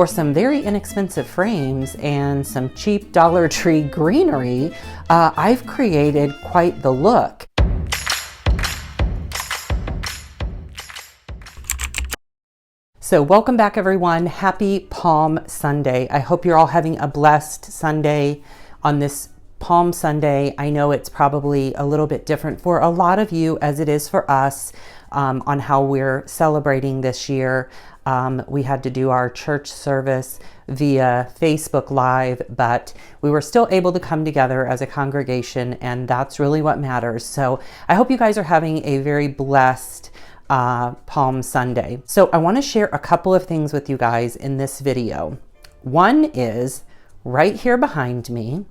For some very inexpensive frames and some cheap Dollar Tree greenery, I've created quite the look. So welcome back everyone. Happy Palm Sunday. I hope you're all having a blessed Sunday on this Palm Sunday. I know it's probably a little bit different for a lot of you as it is for us on how we're celebrating this year. We had to do our church service via Facebook Live, but we were still able to come together as a congregation, and that's really what matters. So I hope you guys are having a very blessed Palm Sunday. So I want to share a couple of things with you guys in this video. One is right here behind me.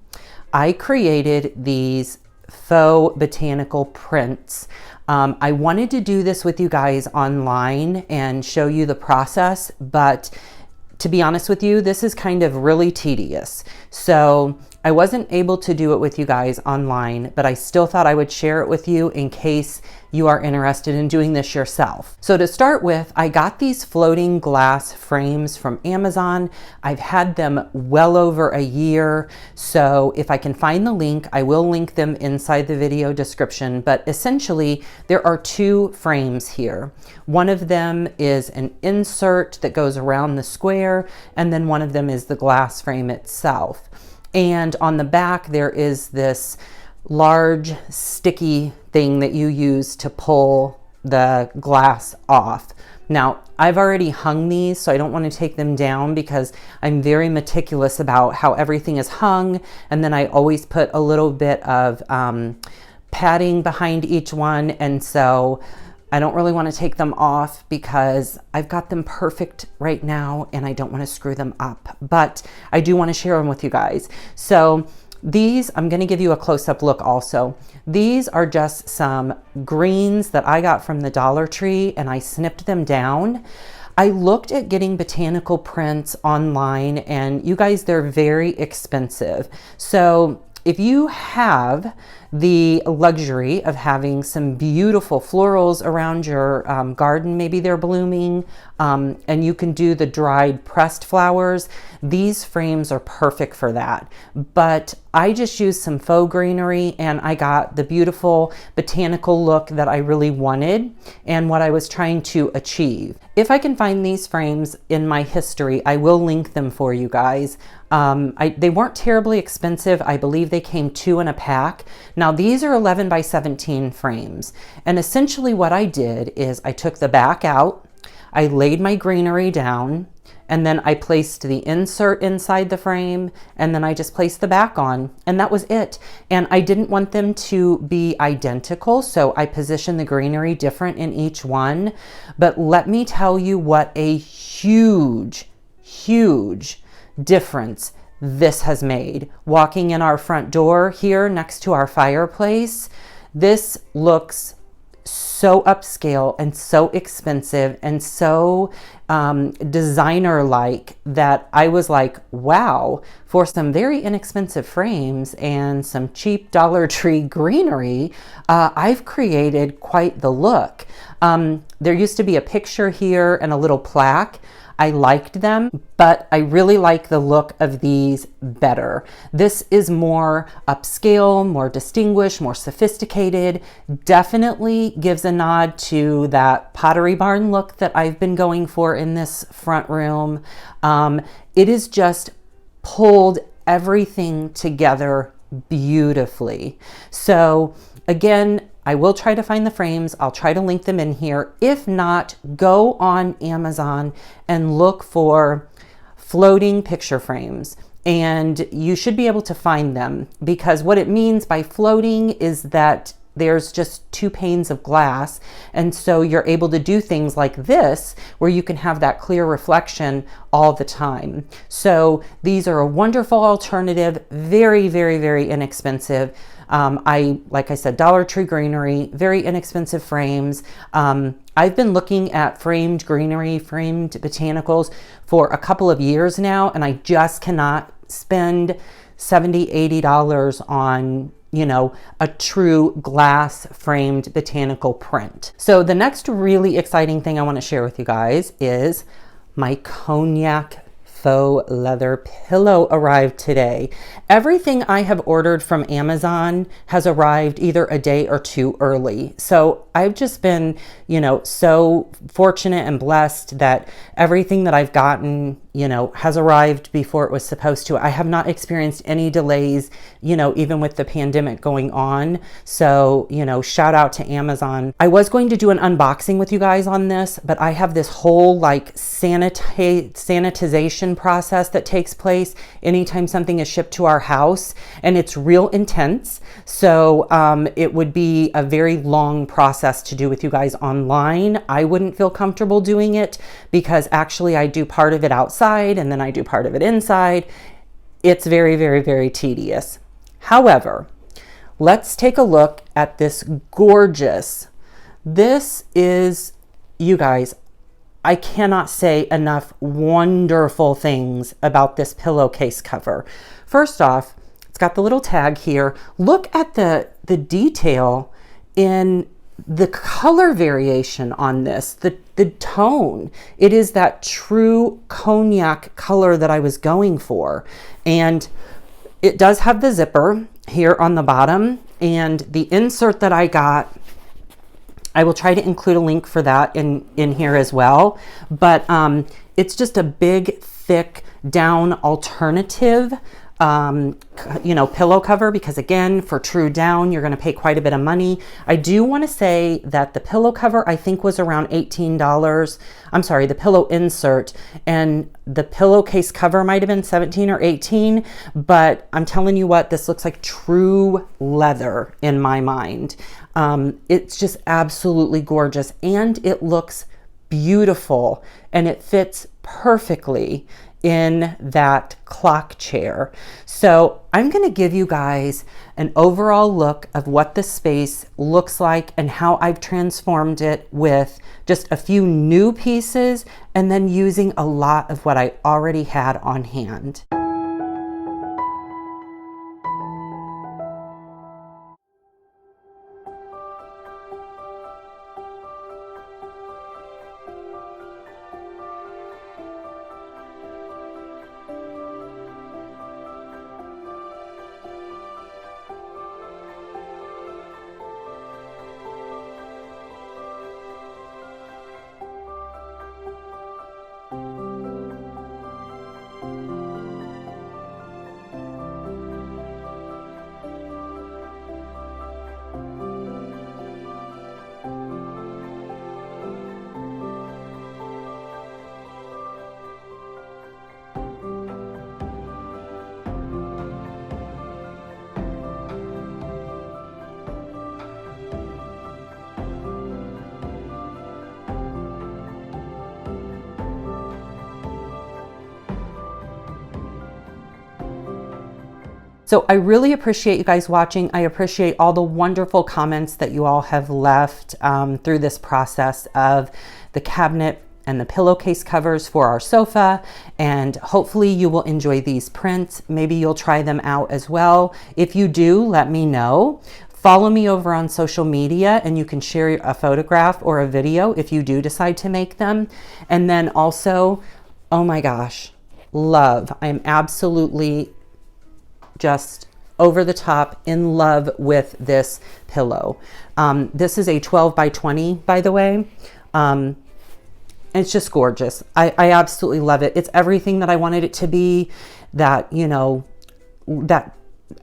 I created these faux botanical prints. I wanted to do this with you guys online and show you the process, but to be honest with you, this is kind of really tedious. So I wasn't able to do it with you guys online, but I still thought I would share it with you in case you are interested in doing this yourself. So to start with, I got these floating glass frames from Amazon. I've had them well over a year. So if I can find the link, I will link them inside the video description. But essentially, there are two frames here. One of them is an insert that goes around the square, and then one of them is the glass frame itself. And on the back, there is this large sticky thing that you use to pull the glass off. Now, I've already hung these, so I don't want to take them down because I'm very meticulous about how everything is hung. And then I always put a little bit of padding behind each one. And so I don't really want to take them off because I've got them perfect right now and I don't want to screw them up, but I do want to share them with you guys. So these, I'm going to give you a close-up look also. These are just some greens that I got from the Dollar Tree and I snipped them down. I looked at getting botanical prints online and you guys, they're very expensive. So if you have the luxury of having some beautiful florals around your garden, maybe they're blooming, and you can do the dried pressed flowers, these frames are perfect for that. But I just used some faux greenery and I got the beautiful botanical look that I really wanted and what I was trying to achieve. If I can find these frames in my history, I will link them for you guys. They weren't terribly expensive. I believe they came 2 in a pack. Now these are 11 by 17 frames. And essentially what I did is I took the back out, I laid my greenery down, and then I placed the insert inside the frame, and then I just placed the back on, and that was it. And I didn't want them to be identical, so I positioned the greenery different in each one. But let me tell you what a huge, huge difference this has made. Walking in our front door here next to our fireplace, this looks so upscale and so expensive and so designer-like that I was like, wow, for some very inexpensive frames and some cheap Dollar Tree greenery, I've created quite the look. There used to be a picture here and a little plaque. I liked them, but I really like the look of these better. This is more upscale, more distinguished, more sophisticated. Definitely gives a nod to that Pottery Barn look that I've been going for in this front room. It is just pulled everything together beautifully. So again, I will try to find the frames. I'll try to link them in here. If not, go on Amazon and look for floating picture frames. And you should be able to find them because what it means by floating is that there's just 2 panes of glass. And so you're able to do things like this where you can have that clear reflection all the time. So these are a wonderful alternative, very, very, very inexpensive. Like I said, Dollar Tree greenery, very inexpensive frames. I've been looking at framed greenery, framed botanicals for a couple of years now, and I just cannot spend $70, $80 on, you know, a true glass framed botanical print. So the next really exciting thing I want to share with you guys is my Cognac faux leather pillow arrived today. Everything I have ordered from Amazon has arrived either a day or two early. So I've just been, so fortunate and blessed that everything that I've gotten, has arrived before it was supposed to. I have not experienced any delays, even with the pandemic going on. So, shout out to Amazon. I was going to do an unboxing with you guys on this, but I have this whole like sanitization process that takes place anytime something is shipped to our house, and it's real intense. So it would be a very long process to do with you guys online. I wouldn't feel comfortable doing it because actually I do part of it outside and then I do part of it inside. It's very, very, very tedious. However, let's take a look at this gorgeous. This is, you guys, I cannot say enough wonderful things about this pillowcase cover. First off, it's got the little tag here. Look at the detail in the color variation on this, the tone. It is that true cognac color that I was going for. And it does have the zipper here on the bottom, and the insert that I got, I will try to include a link for that in here as well. But it's just a big, thick down alternative pillow cover, because again, for true down, you're going to pay quite a bit of money. I do want to say that the pillow cover, I think, was around $18. I'm sorry, the pillow insert, and the pillowcase cover might have been 17 or 18, but I'm telling you what, this looks like true leather in my mind. It's just absolutely gorgeous, and it looks beautiful, and it fits perfectly in that clock chair. So I'm going to give you guys an overall look of what this space looks like and how I've transformed it with just a few new pieces and then using a lot of what I already had on hand. So I really appreciate you guys watching. I appreciate all the wonderful comments that you all have left through this process of the cabinet and the pillowcase covers for our sofa. And hopefully you will enjoy these prints. Maybe you'll try them out as well. If you do, let me know. Follow me over on social media and you can share a photograph or a video if you do decide to make them. And then also, oh my gosh, love. I'm absolutely just over the top in love with this pillow. This is a 12 by 20, by the way. It's just gorgeous. I absolutely love it. It's everything that I wanted it to be. That, that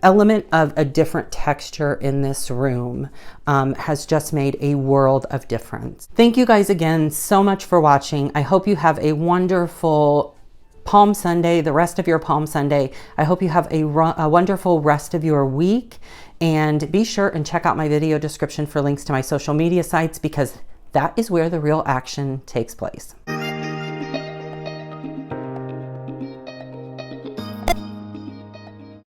element of a different texture in this room has just made a world of difference. Thank you guys again so much for watching. I hope you have a wonderful Palm Sunday, the rest of your Palm Sunday. I hope you have a wonderful rest of your week, and be sure and check out my video description for links to my social media sites, because that is where the real action takes place.